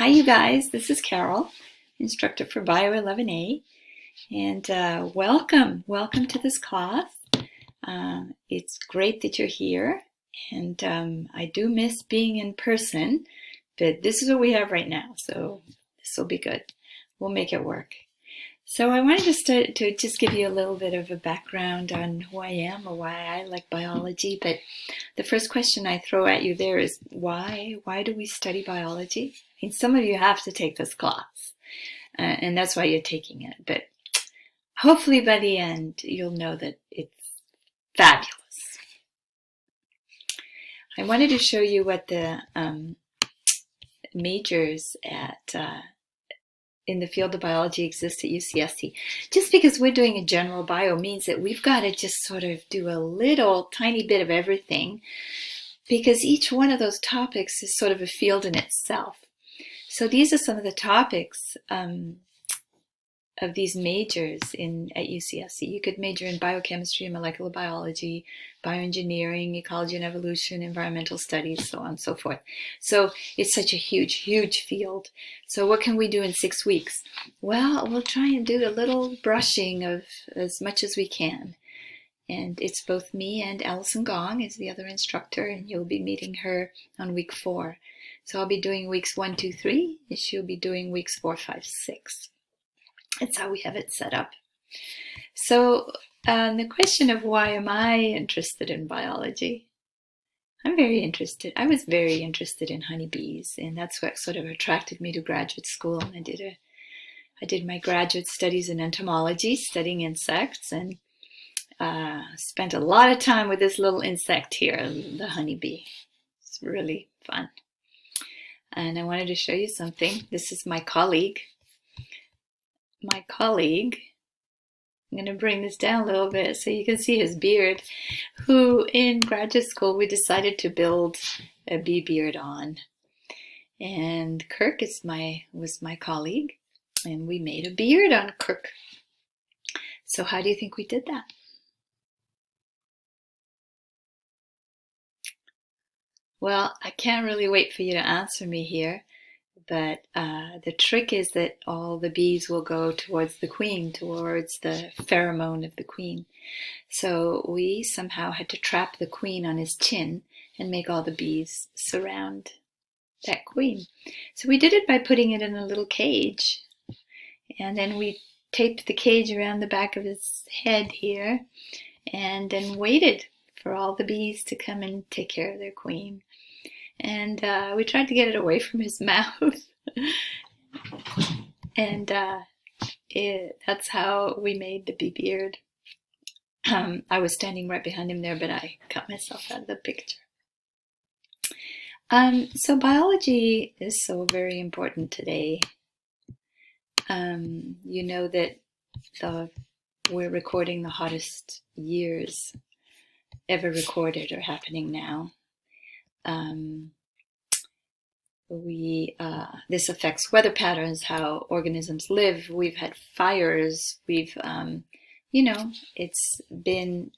Hi, you guys. This is Carol, instructor for Bio 11A, and welcome to this class. It's great that you're here, and I do miss being in person, but this is what we have right now, so this will be good. We'll make it work. So I wanted to just give you a little bit of a background on who I am or why I like biology, but the first question I throw at you there is why? Why do we study biology? I mean, some of you have to take this class, and that's why you're taking it. But hopefully by the end, you'll know that it's fabulous. I wanted to show you what the majors in the field of biology exist at UCSC. Just because we're doing a general bio means that we've got to just sort of do a little tiny bit of everything, because each one of those topics is sort of a field in itself. So these are some of the topics of these majors at UCSC. You could major in biochemistry and molecular biology, bioengineering, ecology and evolution, environmental studies, so on and so forth. So it's such a huge, huge field. So what can we do in 6 weeks? Well, we'll try and do a little brushing of as much as we can. And it's both me and Alison Gong is the other instructor, and you'll be meeting her on week 4. So I'll be doing weeks 1, 2, 3, and she'll be doing weeks 4, 5, 6. That's how we have it set up. So the question of why am I interested in biology? I'm very interested. I was very interested in honeybees, and that's what sort of attracted me to graduate school. And I did my graduate studies in entomology, studying insects, and spent a lot of time with this little insect here, the honeybee. It's really fun. And I wanted to show you something. This is my colleague. I'm going to bring this down a little bit so you can see his beard, who in graduate school we decided to build a bee beard on. And Kirk was my colleague, and we made a beard on Kirk. So how do you think we did that? Well, I can't really wait for you to answer me here, but the trick is that all the bees will go towards the queen, towards the pheromone of the queen. So we somehow had to trap the queen on his chin and make all the bees surround that queen. So we did it by putting it in a little cage, and then we taped the cage around the back of his head here, and then waited for all the bees to come and take care of their queen. And we tried to get it away from his mouth. And that's how we made the bee beard. I was standing right behind him there, but I cut myself out of the picture. So biology is so very important today. You know that we're recording the hottest years ever recorded are happening now. This affects weather patterns, how organisms live. We've had fires. We've, it's been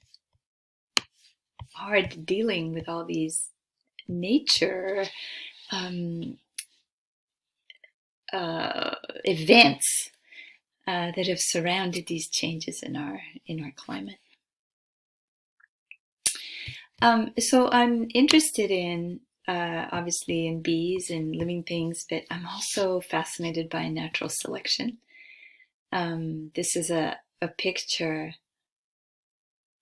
hard dealing with all these nature events that have surrounded these changes in our climate. So I'm interested in obviously in bees and living things, but I'm also fascinated by natural selection. This is a picture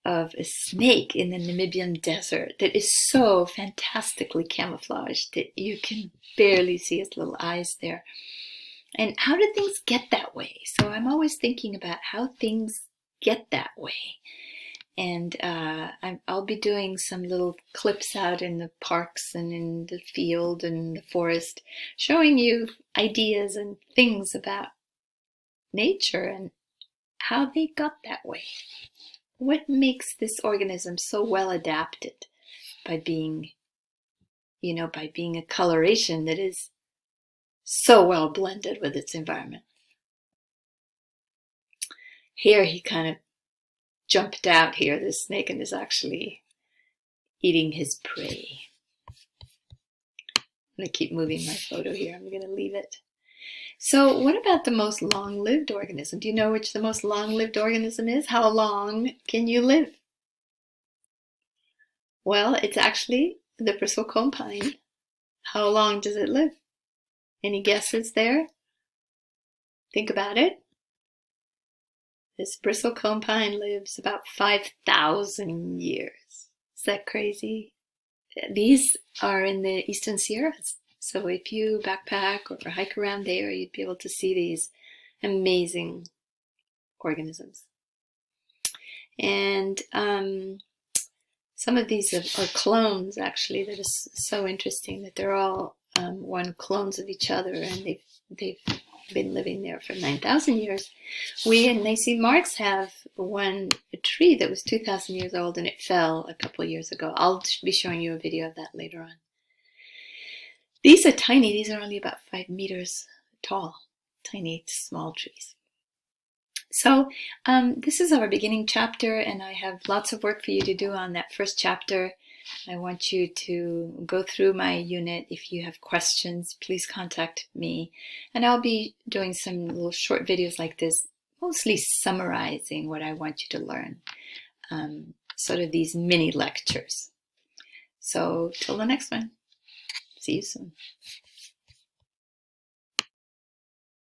of a snake in the Namibian desert that is so fantastically camouflaged that you can barely see its little eyes there. And how did things get that way? So I'm always thinking about how things get that way. And I'll be doing some little clips out in the parks and in the field and the forest, showing you ideas and things about nature and how they got that way. What makes this organism so well adapted by being a coloration that is so well blended with its environment? Here he kind of jumped out here, this snake, and is actually eating his prey. I'm going to keep moving my photo here. I'm going to leave it. So what about the most long-lived organism? Do you know which the most long-lived organism is? How long can you live? Well, it's actually the bristlecone pine. How long does it live? Any guesses there? Think about it. This bristlecone pine lives about 5,000 years. Is that crazy? These are in the Eastern Sierras. So if you backpack or hike around there, you'd be able to see these amazing organisms. And some of these are clones, actually, that is so interesting that they're all one clones of each other, and they've been living there for 9,000 years. We in St. Mark's have a tree that was 2,000 years old, and it fell a couple of years ago. I'll be showing you a video of that later on. These are tiny. These are only about 5 meters tall. Tiny, small trees. So this is our beginning chapter, and I have lots of work for you to do on that first chapter. I want you to go through my unit. If you have questions, please contact me. And I'll be doing some little short videos like this, mostly summarizing what I want you to learn. Sort of these mini lectures. So till the next one. See you soon.